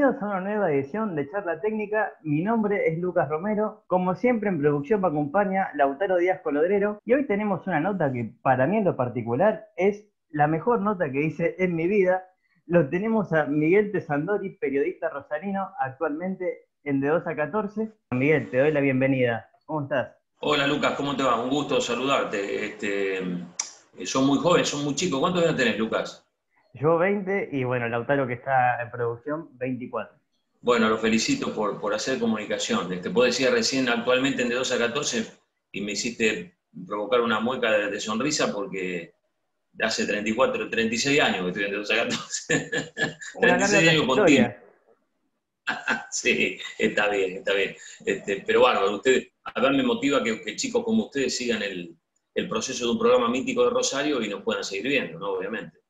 Bienvenidos a una nueva edición de Charla Técnica. Mi nombre es Lucas Romero. Como siempre, en producción me acompaña Lautaro Díaz Colodrero. Y hoy tenemos una nota que para mí en lo particular es la mejor nota que hice en mi vida. Lo tenemos a Miguel Tesandori, periodista rosarino, actualmente en De 2 a 14. Miguel, te doy la bienvenida. ¿Cómo estás? Hola Lucas, ¿cómo te va? Un gusto saludarte. Son muy jóvenes, son muy chicos. ¿Cuántos años tenés, Lucas? Yo 20 y bueno, Lautaro que está en producción 24. Bueno, lo felicito por hacer comunicación. Vos decías recién actualmente en de 2 a 14 y me hiciste provocar una mueca de sonrisa porque hace 34, 36 años que estoy en de 2 a 14. Una larga 36 años continuos. trayectoria. Sí, está bien, está bien. Pero bárbaro, a ver, me motiva que chicos como ustedes sigan el proceso de un programa mítico de Rosario y nos puedan seguir viendo, ¿no? Obviamente.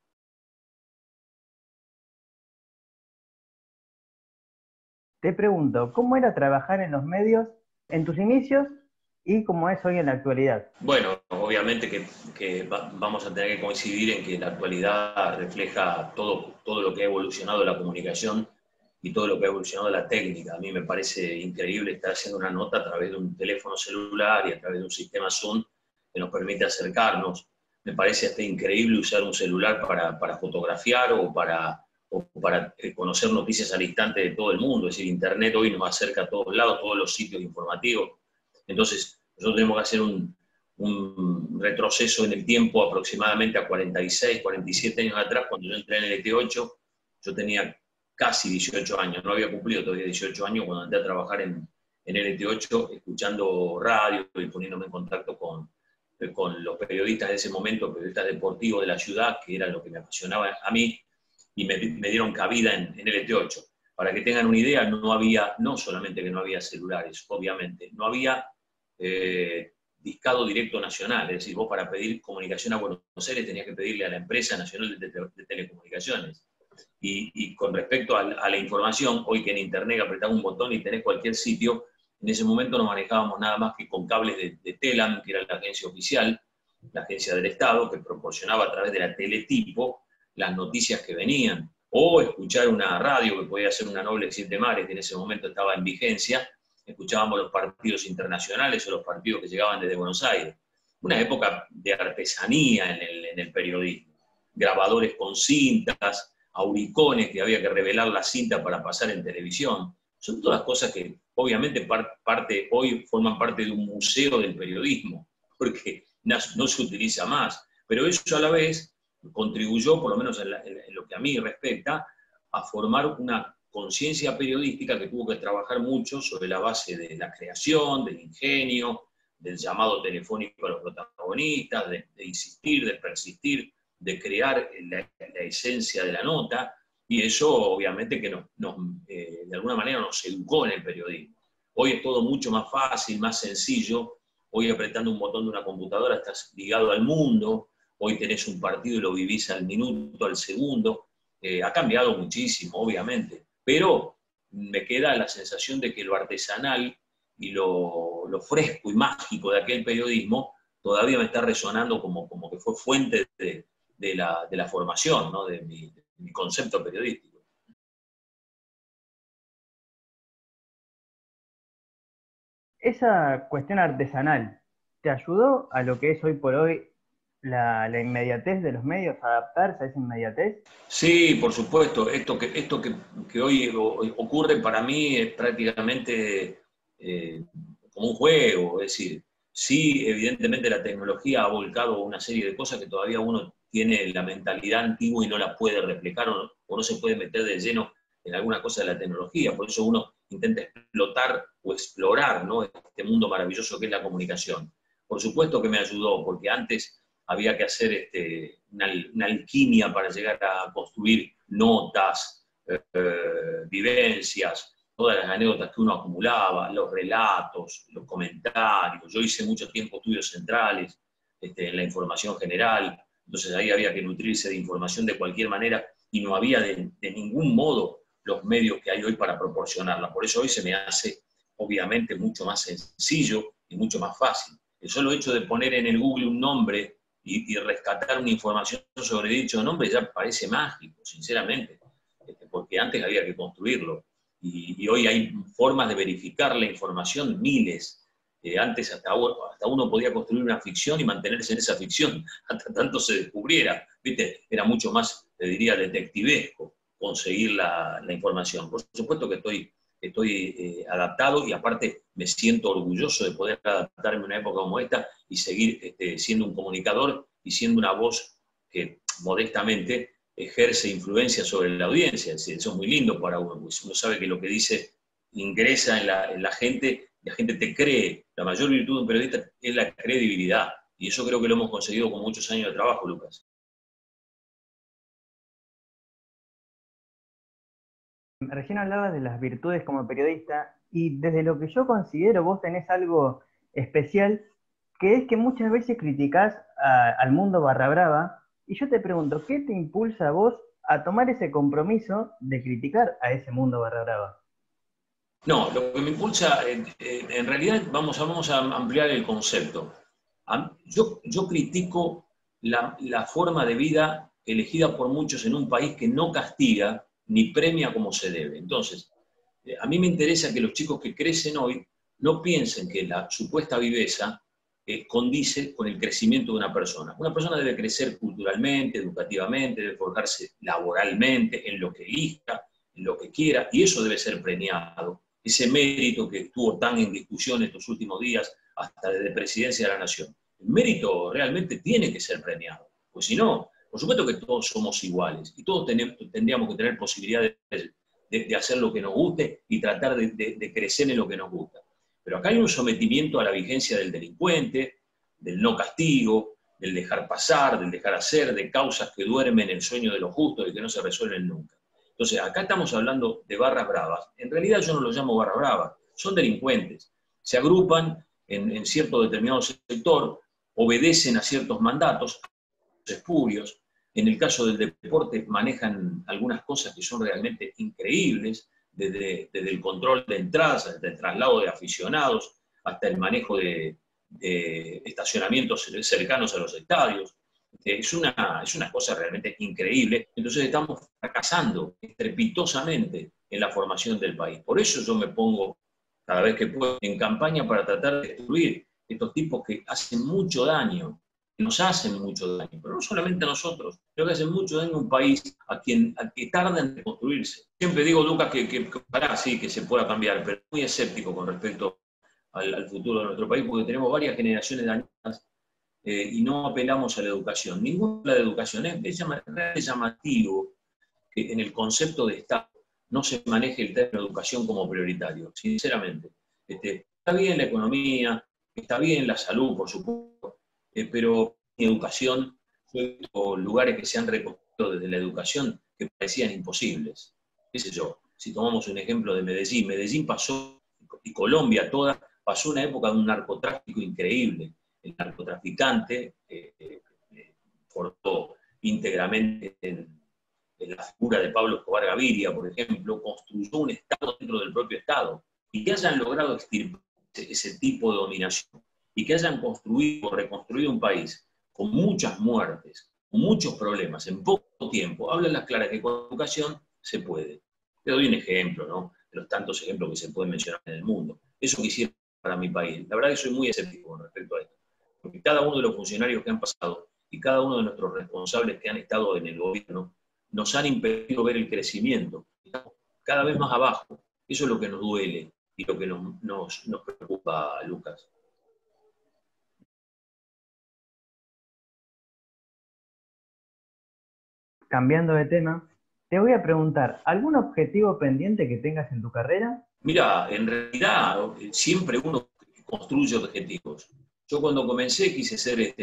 Te pregunto, ¿cómo era trabajar en los medios en tus inicios y cómo es hoy en la actualidad? Bueno, obviamente que vamos a tener que coincidir en que la actualidad refleja todo lo que ha evolucionado la comunicación y todo lo que ha evolucionado la técnica. A mí me parece increíble estar haciendo una nota a través de un teléfono celular y a través de un sistema Zoom que nos permite acercarnos. Me parece hasta increíble usar un celular para fotografiar o para conocer noticias al instante de todo el mundo. Es decir, Internet hoy nos acerca a todos lados, todos los sitios informativos. Entonces, nosotros tenemos que hacer un retroceso en el tiempo aproximadamente a 46, 47 años atrás, cuando yo entré en el ET8, yo tenía casi 18 años, no había cumplido todavía 18 años cuando entré a trabajar en el ET8, escuchando radio y poniéndome en contacto con los periodistas de ese momento, periodistas deportivos de la ciudad, que era lo que me apasionaba a mí, y me dieron cabida en el ET8. Para que tengan una idea, no solamente que no había celulares, obviamente, no había discado directo nacional, es decir, vos para pedir comunicación a Buenos Aires tenías que pedirle a la empresa nacional de telecomunicaciones. Y con respecto a la información, hoy que en Internet apretás un botón y tenés cualquier sitio, en ese momento no manejábamos nada más que con cables de Telam, que era la agencia oficial, la agencia del Estado, que proporcionaba a través de la teletipo las noticias que venían, o escuchar una radio que podía ser una Noble Siete Mares, que en ese momento estaba en vigencia, escuchábamos los partidos internacionales o los partidos que llegaban desde Buenos Aires. Una época de artesanía en el periodismo. Grabadores con cintas, auricones que había que revelar la cinta para pasar en televisión. Son todas cosas que obviamente hoy forman parte de un museo del periodismo, porque no se utiliza más. Pero eso a la vez contribuyó, por lo menos en lo que a mí respecta, a formar una conciencia periodística que tuvo que trabajar mucho sobre la base de la creación, del ingenio, del llamado telefónico a los protagonistas, de insistir, de persistir, de crear la esencia de la nota, y eso obviamente que de alguna manera nos educó en el periodismo. Hoy es todo mucho más fácil, más sencillo. Hoy apretando un botón de una computadora estás ligado al mundo. Hoy tenés un partido y lo vivís al minuto, al segundo. Ha cambiado muchísimo, obviamente, pero me queda la sensación de que lo artesanal y lo fresco y mágico de aquel periodismo todavía me está resonando como que fue fuente de la formación, ¿no? de mi concepto periodístico. Esa cuestión artesanal, ¿te ayudó a lo que es hoy por hoy la inmediatez de los medios, a adaptarse a esa inmediatez? Sí, por supuesto. Esto que hoy ocurre para mí es prácticamente como un juego. Es decir, sí, evidentemente la tecnología ha volcado una serie de cosas que todavía uno tiene la mentalidad antigua y no la puede replicar o no se puede meter de lleno en alguna cosa de la tecnología. Por eso uno intenta explotar o explorar, ¿no?, este mundo maravilloso que es la comunicación. Por supuesto que me ayudó, porque antes había que hacer una alquimia para llegar a construir notas, vivencias, todas las anécdotas que uno acumulaba, los relatos, los comentarios. Yo hice mucho tiempo estudios centrales, en la información general, entonces ahí había que nutrirse de información de cualquier manera y no había de ningún modo los medios que hay hoy para proporcionarla. Por eso hoy se me hace obviamente mucho más sencillo y mucho más fácil. El solo hecho de poner en el Google un nombre y rescatar una información sobre dicho nombre ya parece mágico, sinceramente. porque antes había que construirlo. Y hoy hay formas de verificar la información, miles. Antes hasta uno podía construir una ficción y mantenerse en esa ficción, hasta tanto se descubriera. ¿Viste? Era mucho más, te diría, detectivesco conseguir la información. Por supuesto que estoy adaptado y aparte me siento orgulloso de poder adaptarme a una época como esta y seguir siendo un comunicador y siendo una voz que modestamente ejerce influencia sobre la audiencia. Eso es muy lindo para uno, porque uno sabe que lo que dice ingresa en la gente, y la gente te cree. La mayor virtud de un periodista es la credibilidad, y eso creo que lo hemos conseguido con muchos años de trabajo, Lucas. Recién hablabas de las virtudes como periodista y desde lo que yo considero vos tenés algo especial, que es que muchas veces criticás al mundo barra brava y yo te pregunto, ¿qué te impulsa a vos a tomar ese compromiso de criticar a ese mundo barra brava? No, lo que me impulsa, en realidad vamos a ampliar el concepto. Yo critico la forma de vida elegida por muchos en un país que no castiga ni premia como se debe. Entonces, a mí me interesa que los chicos que crecen hoy no piensen que la supuesta viveza condice con el crecimiento de una persona. Una persona debe crecer culturalmente, educativamente, debe forjarse laboralmente, en lo que elija, en lo que quiera, y eso debe ser premiado. Ese mérito que estuvo tan en discusión estos últimos días, hasta desde Presidencia de la Nación. El mérito realmente tiene que ser premiado, pues si no, por supuesto que todos somos iguales y todos tendríamos que tener posibilidades de hacer lo que nos guste y tratar de crecer en lo que nos gusta. Pero acá hay un sometimiento a la vigencia del delincuente, del no castigo, del dejar pasar, del dejar hacer, de causas que duermen en el sueño de los justos y que no se resuelven nunca. Entonces, acá estamos hablando de barras bravas. En realidad yo no los llamo barras bravas, son delincuentes. Se agrupan en cierto determinado sector, obedecen a ciertos mandatos, espurios. En el caso del deporte manejan algunas cosas que son realmente increíbles, desde el control de entradas, hasta el traslado de aficionados, hasta el manejo de estacionamientos cercanos a los estadios. Es una cosa realmente increíble. Entonces estamos fracasando estrepitosamente en la formación del país. Por eso yo me pongo cada vez que puedo en campaña para tratar de destruir estos tipos que hacen mucho daño, que nos hacen mucho daño, pero no solamente a nosotros, creo que hacen mucho daño a un país a que tarda en reconstruirse. Siempre digo, Lucas, que ojalá sí que se pueda cambiar, pero muy escéptico con respecto al futuro de nuestro país, porque tenemos varias generaciones dañadas y no apelamos a la educación. Ninguna de la educación es llamativo que en el concepto de Estado no se maneje el término educación como prioritario, sinceramente. Está bien la economía, está bien la salud, por supuesto, pero en educación, yo he visto lugares que se han reconstruido desde la educación que parecían imposibles. ¿Qué sé yo? Si tomamos un ejemplo de Medellín, Medellín pasó, y Colombia toda, pasó una época de un narcotráfico increíble. El narcotraficante cortó íntegramente en la figura de Pablo Escobar Gaviria, por ejemplo, construyó un Estado dentro del propio Estado, y que hayan logrado extirpar ese tipo de dominación, y que hayan construido o reconstruido un país con muchas muertes, con muchos problemas, en poco tiempo, hablan las claras que con educación se puede. Te doy un ejemplo, ¿no? De los tantos ejemplos que se pueden mencionar en el mundo. Eso quisiera para mi país. La verdad que soy muy escéptico con respecto a esto, porque cada uno de los funcionarios que han pasado y cada uno de nuestros responsables que han estado en el gobierno nos han impedido ver el crecimiento. Estamos cada vez más abajo. Eso es lo que nos duele y lo que nos preocupa, Lucas. Cambiando de tema, te voy a preguntar, ¿algún objetivo pendiente que tengas en tu carrera? Mira, en realidad siempre uno construye objetivos. Yo cuando comencé quise ser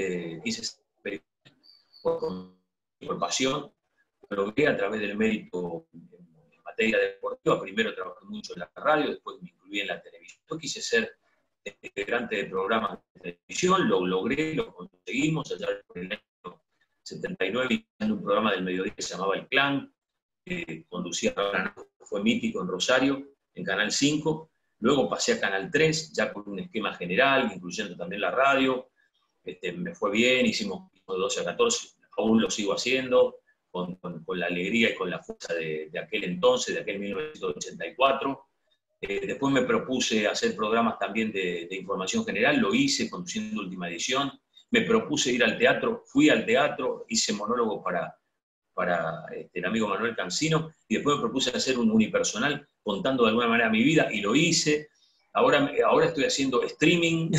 por pasión, lo logré a través del mérito en materia deportiva. Primero trabajé mucho en la radio, después me incluí en la televisión. Yo quise ser integrante de programas de televisión, lo logré, lo conseguimos allá por el año 79, en un programa del mediodía que se llamaba El Clan, que conducía, fue mítico en Rosario, en Canal 5. Luego pasé a Canal 3, ya con un esquema general, incluyendo también la radio. Me fue bien, hicimos de 12 a 14, aún lo sigo haciendo. con la alegría y con la fuerza de aquel entonces, de aquel 1984. Después me propuse hacer programas también de información general, lo hice conduciendo Última Edición. Me propuse ir al teatro, fui al teatro, hice monólogos para el amigo Manuel Cancino, y después me propuse hacer un unipersonal contando de alguna manera mi vida, y lo hice. Ahora estoy haciendo streaming,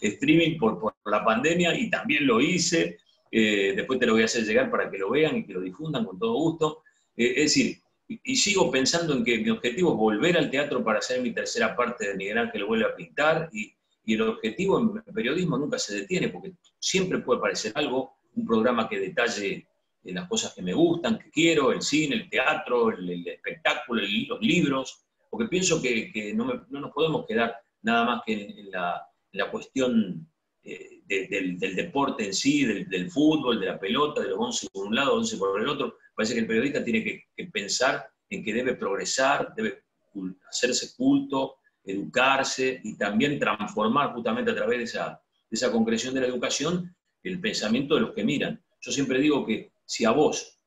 streaming por la pandemia, y también lo hice. Después te lo voy a hacer llegar para que lo vean y que lo difundan con todo gusto. Es decir, y sigo pensando en que mi objetivo es volver al teatro para hacer mi tercera parte de Miguel Ángel Vuelve a Pintar, y el objetivo en periodismo nunca se detiene, porque siempre puede aparecer algo, un programa que detalle las cosas que me gustan, que quiero, el cine, el teatro, el espectáculo, los libros, porque pienso que no nos podemos quedar nada más que en la cuestión del deporte en sí, del fútbol, de la pelota, de los 11 por un lado, 11 por el otro. Parece que el periodista tiene que pensar en que debe progresar, debe hacerse culto, educarse y también transformar justamente a través de esa concreción de la educación el pensamiento de los que miran. Yo siempre digo que si a vos,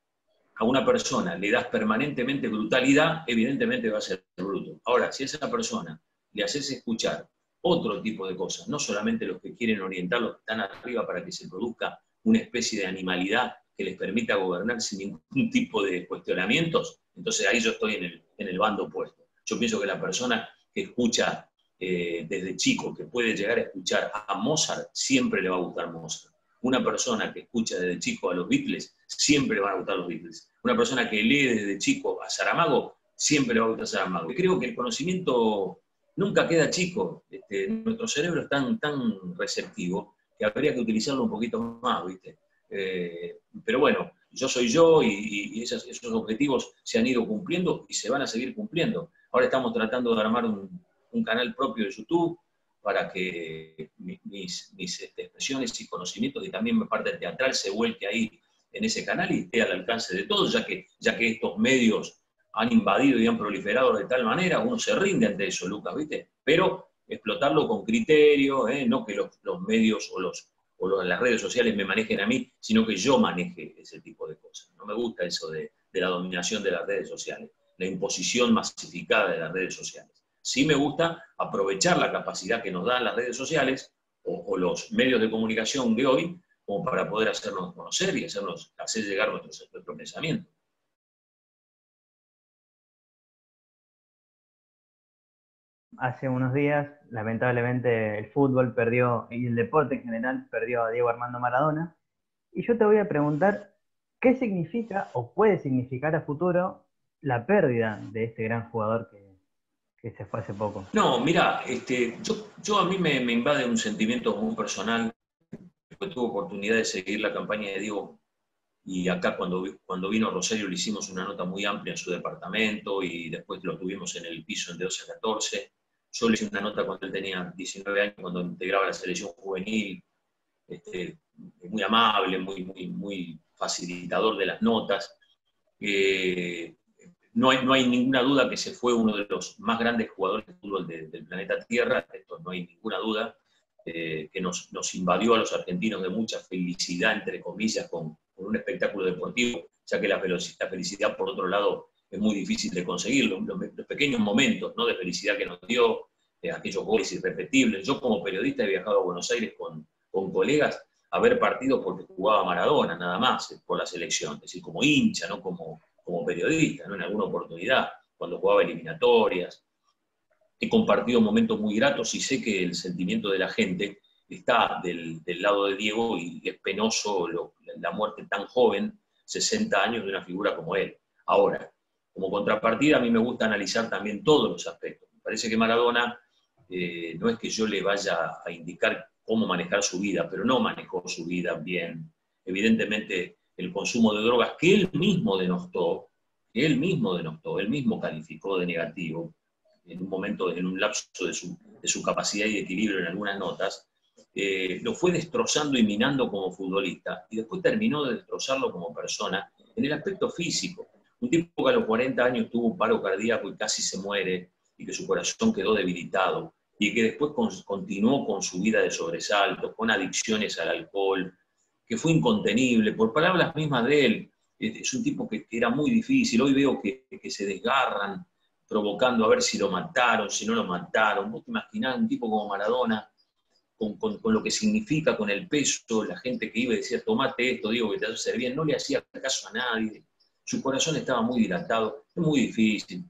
a una persona, le das permanentemente brutalidad, evidentemente va a ser bruto. Ahora, si a esa persona le haces escuchar otro tipo de cosas, no solamente los que quieren orientar, los que están arriba para que se produzca una especie de animalidad que les permita gobernar sin ningún tipo de cuestionamientos, entonces ahí yo estoy en el bando opuesto. Yo pienso que la persona que escucha desde chico, que puede llegar a escuchar a Mozart, siempre le va a gustar Mozart. Una persona que escucha desde chico a los Beatles, siempre le van a gustar los Beatles. Una persona que lee desde chico a Saramago, siempre le va a gustar Saramago. Yo creo que el conocimiento nunca queda chico. Nuestro cerebro es tan receptivo que habría que utilizarlo un poquito más, ¿viste? Pero bueno, yo soy yo y esos objetivos se han ido cumpliendo y se van a seguir cumpliendo. Ahora estamos tratando de armar un canal propio de YouTube para que mis expresiones y conocimientos y también mi parte teatral se vuelque ahí en ese canal y esté al alcance de todos, ya que estos medios han invadido y han proliferado de tal manera, uno se rinde ante eso, Lucas, ¿viste? Pero explotarlo con criterio, no que los medios o las redes sociales me manejen a mí, sino que yo maneje ese tipo de cosas. No me gusta eso de la dominación de las redes sociales, la imposición masificada de las redes sociales. Sí me gusta aprovechar la capacidad que nos dan las redes sociales o los medios de comunicación de hoy como para poder hacernos conocer y hacer llegar nuestro pensamiento. Hace unos días, lamentablemente, el fútbol perdió, y el deporte en general, perdió a Diego Armando Maradona. Y yo te voy a preguntar, ¿qué significa o puede significar a futuro la pérdida de este gran jugador que se fue hace poco? No, mira, yo a mí me invade un sentimiento muy personal. Tuve oportunidad de seguir la campaña de Diego, y acá cuando vino Rosario le hicimos una nota muy amplia en su departamento y después lo tuvimos en el piso de 12 a 14. Yo le hice una nota cuando él tenía 19 años, cuando integraba la selección juvenil, muy amable, muy facilitador de las notas. No hay ninguna duda que se fue uno de los más grandes jugadores de fútbol del planeta Tierra, esto no hay ninguna duda, que nos invadió a los argentinos de mucha felicidad, entre comillas, con un espectáculo deportivo, ya que la felicidad, por otro lado, es muy difícil de conseguir. Los pequeños momentos, ¿no?, de felicidad que nos dio, aquellos goles irrepetibles. Yo como periodista he viajado a Buenos Aires con colegas a ver partidos porque jugaba Maradona, nada más, por la selección, es decir, como hincha, no como periodista, ¿no?, en alguna oportunidad, cuando jugaba eliminatorias. He compartido momentos muy gratos y sé que el sentimiento de la gente está del lado de Diego, y es penoso la muerte tan joven, 60 años, de una figura como él. Ahora, como contrapartida, a mí me gusta analizar también todos los aspectos. Me parece que Maradona, no es que yo le vaya a indicar cómo manejar su vida, pero no manejó su vida bien. Evidentemente, el consumo de drogas que él mismo denostó, él mismo calificó de negativo, en un momento, en un lapso de su capacidad y equilibrio en algunas notas, lo fue destrozando y minando como futbolista, y después terminó de destrozarlo como persona en el aspecto físico. Un tipo que a los 40 años tuvo un paro cardíaco y casi se muere, y que su corazón quedó debilitado, y que después continuó con su vida de sobresalto, con adicciones al alcohol, que fue incontenible, por palabras mismas de él. Es un tipo que era muy difícil. Hoy veo que se desgarran, provocando a ver si lo mataron, si no lo mataron. Vos te imaginás un tipo como Maradona, con lo que significa, con el peso, la gente que iba y decía, tomate esto, digo que te hace hacer bien, no le hacía caso a nadie. Su corazón estaba muy dilatado. Es muy difícil.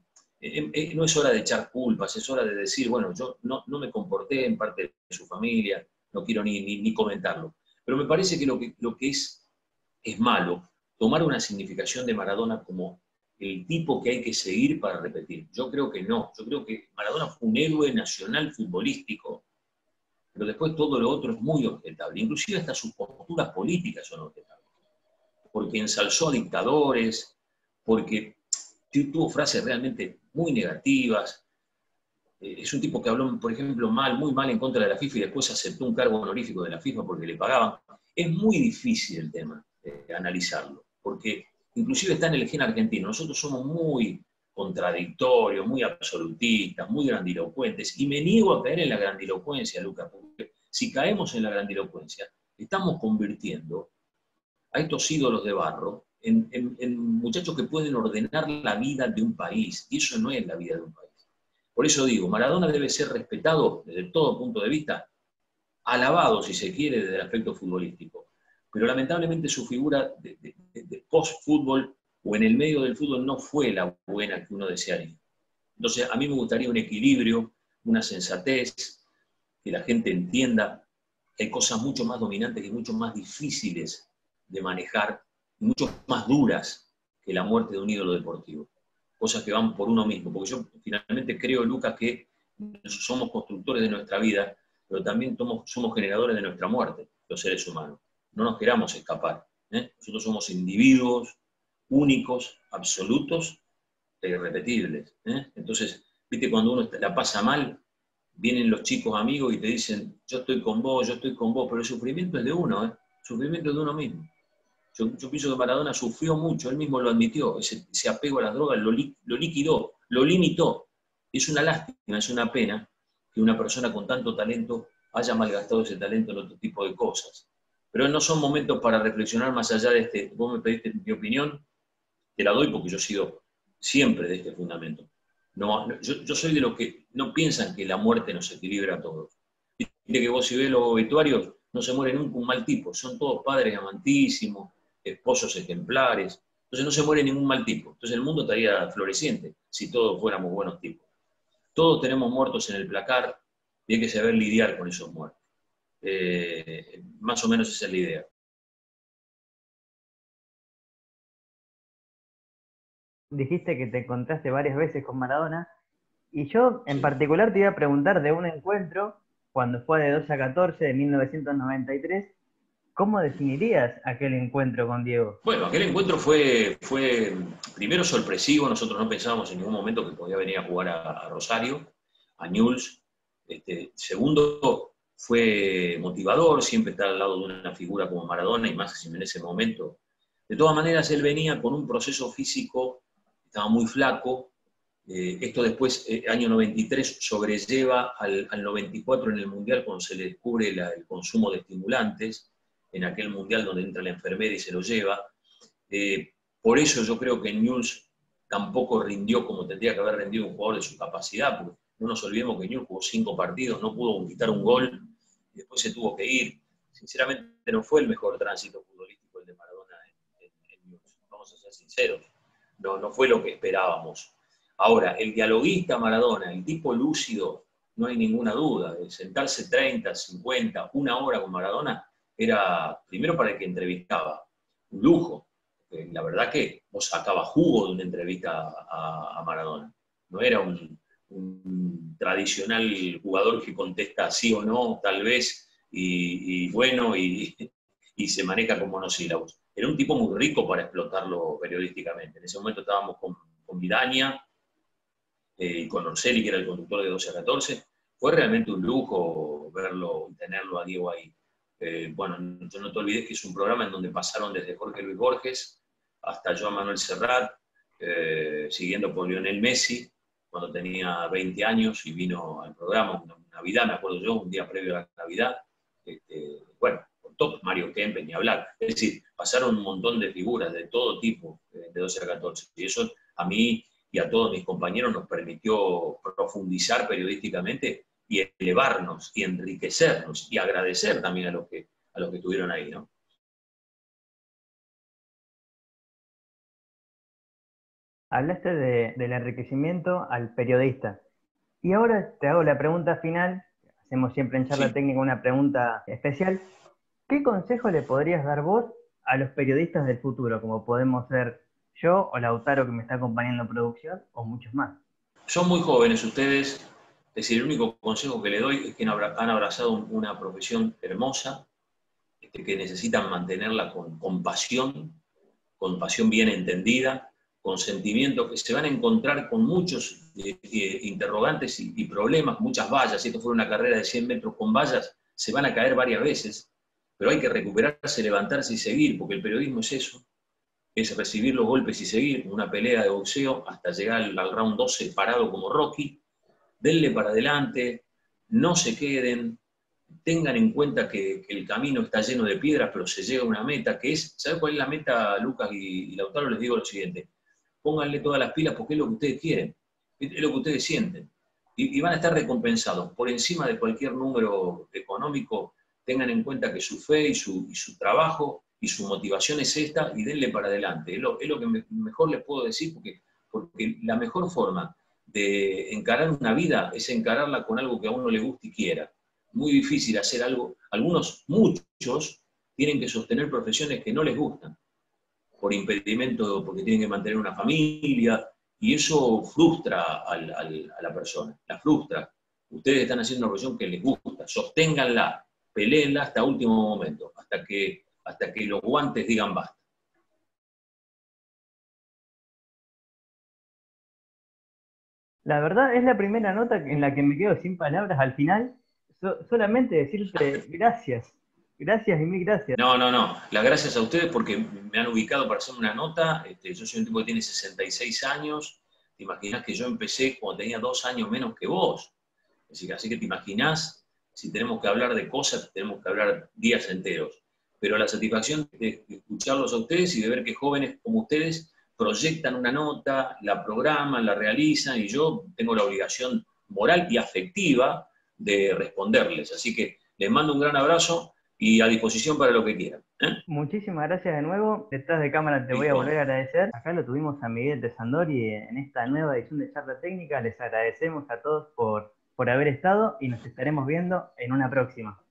No es hora de echar culpas, es hora de decir, bueno, yo no me comporté en parte de su familia, no quiero ni comentarlo. Pero me parece que lo que es malo tomar una significación de Maradona como el tipo que hay que seguir para repetir. Yo creo que no. Yo creo que Maradona fue un héroe nacional futbolístico, pero después todo lo otro es muy objetable. Inclusive hasta sus posturas políticas son objetables. Porque ensalzó a dictadores, porque tuvo frases realmente muy negativas. Es un tipo que habló, por ejemplo, muy mal en contra de la FIFA y después aceptó un cargo honorífico de la FIFA porque le pagaban. Es muy difícil el tema, analizarlo, porque inclusive está en el gen argentino. Nosotros somos muy contradictorios, muy absolutistas, muy grandilocuentes, y me niego a caer en la grandilocuencia, Lucas, porque si caemos en la grandilocuencia, estamos convirtiendo a estos ídolos de barro en muchachos que pueden ordenar la vida de un país, y eso no es la vida de un país. Por eso digo, Maradona debe ser respetado desde todo punto de vista, alabado, si se quiere, desde el aspecto futbolístico. Pero lamentablemente su figura de post-fútbol o en el medio del fútbol no fue la buena que uno desearía. Entonces, a mí me gustaría un equilibrio, una sensatez, que la gente entienda que hay cosas mucho más dominantes y mucho más difíciles de manejar, y mucho más duras que la muerte de un ídolo deportivo. Cosas que van por uno mismo, porque yo finalmente creo, Lucas, que somos constructores de nuestra vida, pero también somos generadores de nuestra muerte, los seres humanos. No nos queramos escapar. Nosotros somos individuos únicos, absolutos e irrepetibles. Entonces, viste, cuando uno la pasa mal, vienen los chicos amigos y te dicen, yo estoy con vos, pero el sufrimiento es de uno, el sufrimiento es de uno mismo. Yo pienso que Maradona sufrió mucho, él mismo lo admitió, ese apego a las drogas lo liquidó, lo limitó. Es una lástima, es una pena que una persona con tanto talento haya malgastado ese talento en otro tipo de cosas. Pero no son momentos para reflexionar más allá de este. Vos me pediste mi opinión, te la doy porque yo he sido siempre de este fundamento. Yo soy de los que no piensan que la muerte nos equilibra a todos. Viste que vos si ves los obituarios, no se muere nunca un mal tipo, son todos padres amantísimos, esposos ejemplares, entonces no se muere ningún mal tipo. Entonces el mundo estaría floreciente si todos fuéramos buenos tipos. Todos tenemos muertos en el placar y hay que saber lidiar con esos muertos. Más o menos esa es la idea. Dijiste que te encontraste varias veces con Maradona, y yo en Sí. particular te iba a preguntar de un encuentro cuando fue de 2 a 14 de 1993, ¿cómo definirías aquel encuentro con Diego? Bueno, aquel encuentro fue primero sorpresivo, nosotros no pensábamos en ningún momento que podía venir a jugar a Rosario, a Newell's. Segundo, fue motivador, siempre estar al lado de una figura como Maradona, y más en ese momento. De todas maneras, él venía con un proceso físico, estaba muy flaco. Esto después, año 93, sobrelleva al 94 en el Mundial, cuando se le descubre el consumo de estimulantes, en aquel Mundial donde entra la enfermera y se lo lleva. Por eso yo creo que Newell's tampoco rindió como tendría que haber rendido un jugador de su capacidad, porque no nos olvidemos que Newell's jugó 5 partidos, no pudo conquistar un gol, y después se tuvo que ir. Sinceramente no fue el mejor tránsito futbolístico el de Maradona en Newell's, vamos a ser sinceros, no fue lo que esperábamos. Ahora, el dialoguista Maradona, el tipo lúcido, no hay ninguna duda, de sentarse 30, 50, una hora con Maradona, era primero para el que entrevistaba, un lujo. La verdad que vos sacabas jugo de una entrevista a Maradona. No era un tradicional jugador que contesta sí o no, tal vez, y bueno, y se maneja con monosílabos. Era un tipo muy rico para explotarlo periodísticamente. En ese momento estábamos con Vidaña y con Orselli, que era el conductor de 12 a 14. Fue realmente un lujo verlo y tenerlo a Diego ahí. Bueno, no te olvides que es un programa en donde pasaron desde Jorge Luis Borges hasta Joan Manuel Serrat, siguiendo por Lionel Messi, cuando tenía 20 años y vino al programa, una Navidad, me acuerdo yo, un día previo a la Navidad. Bueno, top, Mario Kempes, ni hablar. Es decir, pasaron un montón de figuras de todo tipo de 12 a 14. Y eso a mí y a todos mis compañeros nos permitió profundizar periodísticamente y elevarnos y enriquecernos y agradecer también a los que estuvieron ahí, ¿no? Hablaste del enriquecimiento al periodista. Y ahora te hago la pregunta final. Hacemos siempre en charla Sí. técnica una pregunta especial. ¿Qué consejo le podrías dar vos a los periodistas del futuro, como podemos ser yo o Lautaro que me está acompañando en producción, o muchos más? Son muy jóvenes ustedes, es decir, el único consejo que le doy es que han abrazado una profesión hermosa, que necesitan mantenerla con pasión bien entendida, con sentimiento, que se van a encontrar con muchos interrogantes y problemas, muchas vallas. Si esto fuera una carrera de 100 metros con vallas, se van a caer varias veces, pero hay que recuperarse, levantarse y seguir, porque el periodismo es eso, es recibir los golpes y seguir, una pelea de boxeo hasta llegar al round 12 parado como Rocky. Denle para adelante, no se queden, tengan en cuenta que el camino está lleno de piedras, pero se llega a una meta, que es, ¿sabe cuál es la meta, Lucas y Lautaro? Les digo lo siguiente: pónganle todas las pilas porque es lo que ustedes quieren, es lo que ustedes sienten, y van a estar recompensados por encima de cualquier número económico. Tengan en cuenta que su fe y su trabajo y su motivación es esta, y denle para adelante. Es lo que mejor les puedo decir, porque la mejor forma de encarar una vida es encararla con algo que a uno le guste y quiera. Muy difícil hacer algo. Muchos, tienen que sostener profesiones que no les gustan, por impedimento, porque tienen que mantener una familia, y eso frustra a la persona, la frustra. Ustedes están haciendo una profesión que les gusta, sosténganla, peleenla hasta último momento, hasta que los guantes digan basta. La verdad es la primera nota en la que me quedo sin palabras al final. Solamente decirte gracias. Gracias y mil gracias. No. Las gracias a ustedes porque me han ubicado para hacer una nota. Yo soy un tipo que tiene 66 años. Te imaginas que yo empecé cuando tenía 2 años menos que vos. Así que te imaginás, si tenemos que hablar de cosas, tenemos que hablar días enteros. Pero la satisfacción de escucharlos a ustedes y de ver que jóvenes como ustedes proyectan una nota, la programan, la realizan, y yo tengo la obligación moral y afectiva de responderles. Así que les mando un gran abrazo y a disposición para lo que quieran. Muchísimas gracias de nuevo. Detrás de cámara te voy a volver Listo. a agradecer. Acá lo tuvimos a Miguel de Sandori en esta nueva edición de Charla Técnica. Les agradecemos a todos por haber estado y nos estaremos viendo en una próxima.